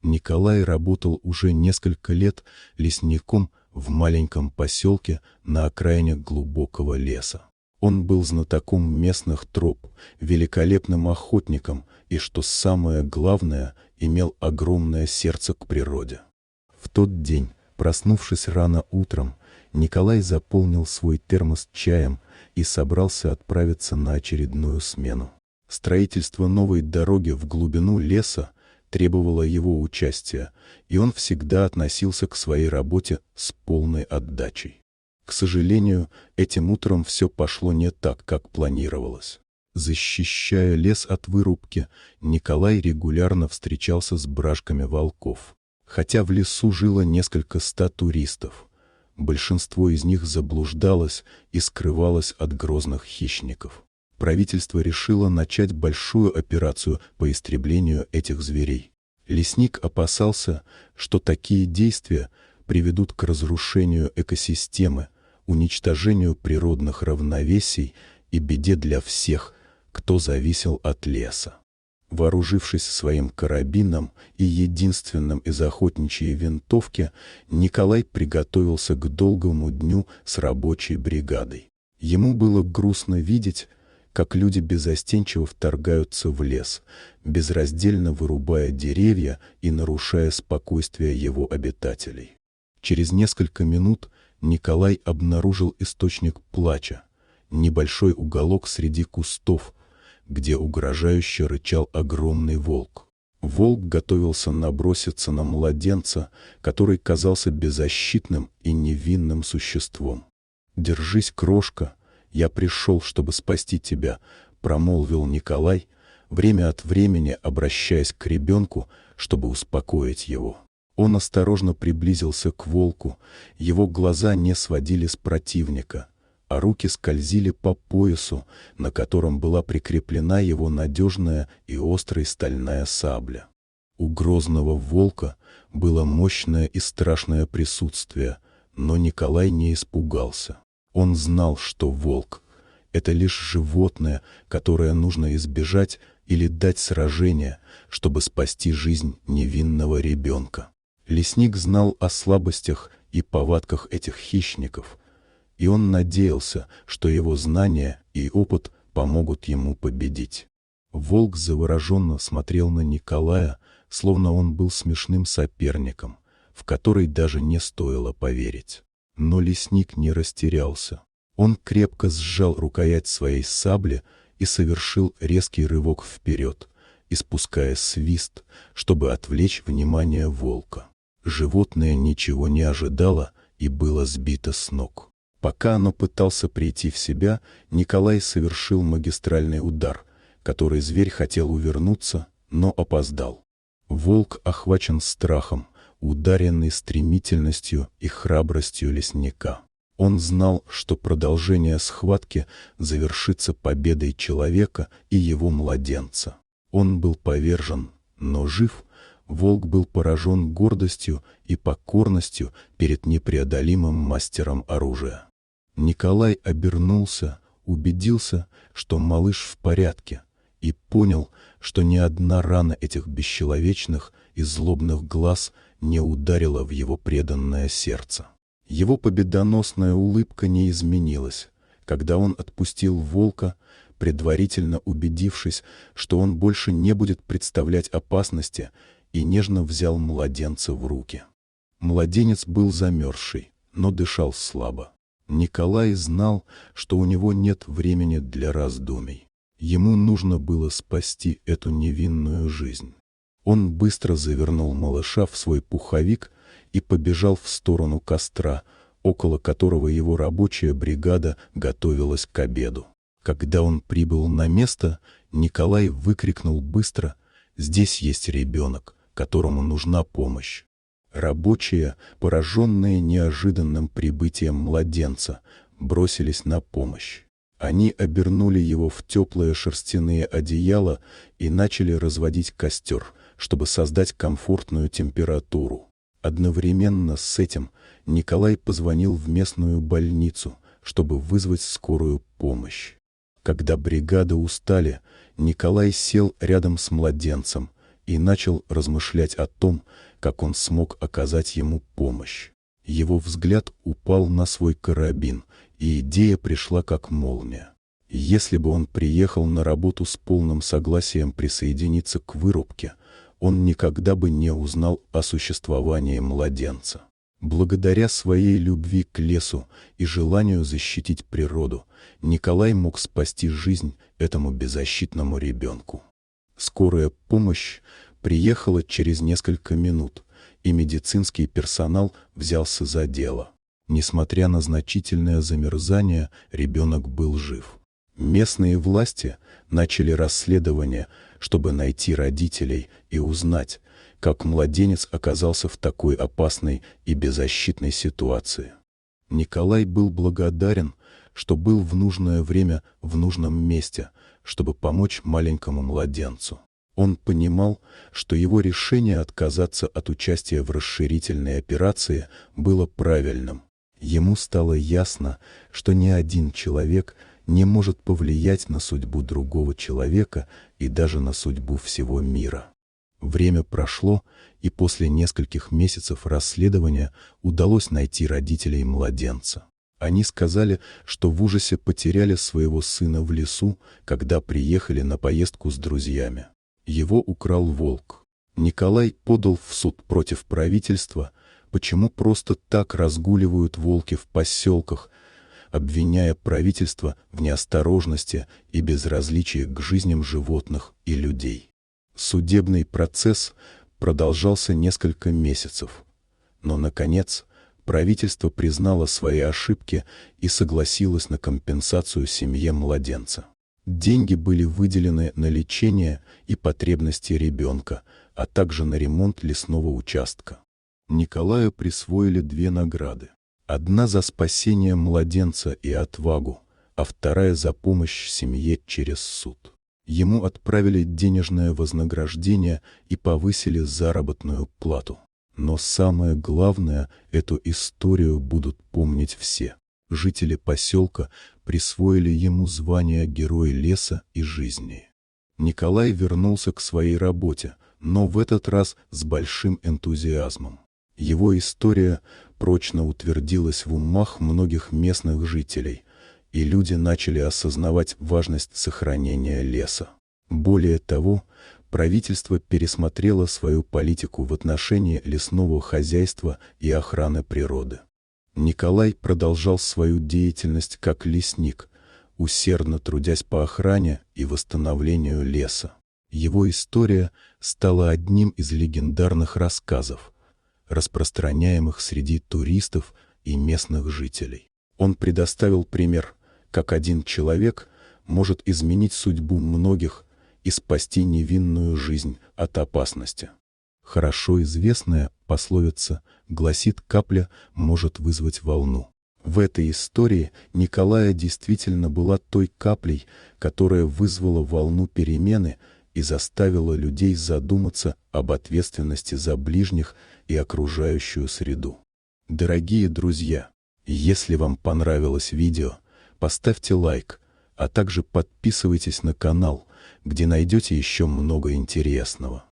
Николай работал уже несколько лет лесником в маленьком поселке на окраине глубокого леса. Он был знатоком местных троп, великолепным охотником и, что самое главное, имел огромное сердце к природе. В тот день, проснувшись рано утром, Николай заполнил свой термос чаем и собрался отправиться на очередную смену. Строительство новой дороги в глубину леса требовало его участия, и он всегда относился к своей работе с полной отдачей. К сожалению, этим утром все пошло не так, как планировалось. Защищая лес от вырубки, Николай регулярно встречался с бражками волков. Хотя в лесу жило несколько 100 туристов, большинство из них заблуждалось и скрывалось от грозных хищников. Правительство решило начать большую операцию по истреблению этих зверей. Лесник опасался, что такие действия приведут к разрушению экосистемы, уничтожению природных равновесий и беде для всех, кто зависел от леса. Вооружившись своим карабином и единственным из охотничьей винтовки, Николай приготовился к долгому дню с рабочей бригадой. Ему было грустно видеть, как люди беззастенчиво вторгаются в лес, безраздельно вырубая деревья и нарушая спокойствие его обитателей. Через несколько минут Николай обнаружил источник плача, небольшой уголок среди кустов, где угрожающе рычал огромный волк. Волк готовился наброситься на младенца, который казался беззащитным и невинным существом. «Держись, крошка, я пришел, чтобы спасти тебя», — промолвил Николай, время от времени обращаясь к ребенку, чтобы успокоить его. Он осторожно приблизился к волку, его глаза не сводили с противника, а руки скользили по поясу, на котором была прикреплена его надежная и острая стальная сабля. У грозного волка было мощное и страшное присутствие, но Николай не испугался. Он знал, что волк — это лишь животное, которое нужно избежать или дать сражение, чтобы спасти жизнь невинного ребенка. Лесник знал о слабостях и повадках этих хищников, и он надеялся, что его знания и опыт помогут ему победить. Волк завороженно смотрел на Николая, словно он был смешным соперником, в который даже не стоило поверить. Но лесник не растерялся. Он крепко сжал рукоять своей сабли и совершил резкий рывок вперед, испуская свист, чтобы отвлечь внимание волка. Животное ничего не ожидало и было сбито с ног. Пока оно пытался прийти в себя, Николай совершил магистральный удар, который зверь хотел увернуться, но опоздал. Волк охвачен страхом, ударенный стремительностью и храбростью лесника. Он знал, что продолжение схватки завершится победой человека и его младенца. Он был повержен, но жив. Волк был поражен гордостью и покорностью перед непреодолимым мастером оружия. Николай обернулся, убедился, что малыш в порядке, и понял, что ни одна рана этих бесчеловечных и злобных глаз не ударила в его преданное сердце. Его победоносная улыбка не изменилась, когда он отпустил волка, предварительно убедившись, что он больше не будет представлять опасности, и нежно взял младенца в руки. Младенец был замерзший, но дышал слабо. Николай знал, что у него нет времени для раздумий. Ему нужно было спасти эту невинную жизнь. Он быстро завернул малыша в свой пуховик и побежал в сторону костра, около которого его рабочая бригада готовилась к обеду. Когда он прибыл на место, Николай выкрикнул быстро: «Здесь есть ребенок, которому нужна помощь». Рабочие, пораженные неожиданным прибытием младенца, бросились на помощь. Они обернули его в теплые шерстяные одеяла и начали разводить костер, чтобы создать комфортную температуру. Одновременно с этим Николай позвонил в местную больницу, чтобы вызвать скорую помощь. Когда бригады устали, Николай сел рядом с младенцем и начал размышлять о том, как он смог оказать ему помощь. Его взгляд упал на свой карабин, и идея пришла как молния. Если бы он приехал на работу с полным согласием присоединиться к вырубке, он никогда бы не узнал о существовании младенца. Благодаря своей любви к лесу и желанию защитить природу, Николай мог спасти жизнь этому беззащитному ребенку. Скорая помощь приехала через несколько минут, и медицинский персонал взялся за дело. Несмотря на значительное замерзание, ребенок был жив. Местные власти начали расследование, чтобы найти родителей и узнать, как младенец оказался в такой опасной и беззащитной ситуации. Николай был благодарен, что был в нужное время в нужном месте, чтобы помочь маленькому младенцу. Он понимал, что его решение отказаться от участия в расширительной операции было правильным. Ему стало ясно, что ни один человек не может повлиять на судьбу другого человека и даже на судьбу всего мира. Время прошло, и после нескольких месяцев расследования удалось найти родителей младенца. Они сказали, что в ужасе потеряли своего сына в лесу, когда приехали на поездку с друзьями. Его украл волк. Николай подал в суд против правительства, почему просто так разгуливают волки в поселках, обвиняя правительство в неосторожности и безразличии к жизням животных и людей. Судебный процесс продолжался несколько месяцев, но, наконец, правительство признало свои ошибки и согласилось на компенсацию семье младенца. Деньги были выделены на лечение и потребности ребенка, а также на ремонт лесного участка. Николаю присвоили 2 награды. Одна за спасение младенца и отвагу, а вторая за помощь семье через суд. Ему отправили денежное вознаграждение и повысили заработную плату. Но самое главное, эту историю будут помнить все. Жители поселка присвоили ему звание Герой леса и жизни. Николай вернулся к своей работе, но в этот раз с большим энтузиазмом. Его история прочно утвердилась в умах многих местных жителей, и люди начали осознавать важность сохранения леса. Более того, правительство пересмотрело свою политику в отношении лесного хозяйства и охраны природы. Николай продолжал свою деятельность как лесник, усердно трудясь по охране и восстановлению леса. Его история стала одним из легендарных рассказов, распространяемых среди туристов и местных жителей. Он предоставил пример, как один человек может изменить судьбу многих и спасти невинную жизнь от опасности. Хорошо известная пословица гласит: «Капля может вызвать волну». В этой истории Николая действительно была той каплей, которая вызвала волну перемены и заставила людей задуматься об ответственности за ближних и окружающую среду. Дорогие друзья, если вам понравилось видео, поставьте лайк, а также подписывайтесь на канал, где найдете еще много интересного.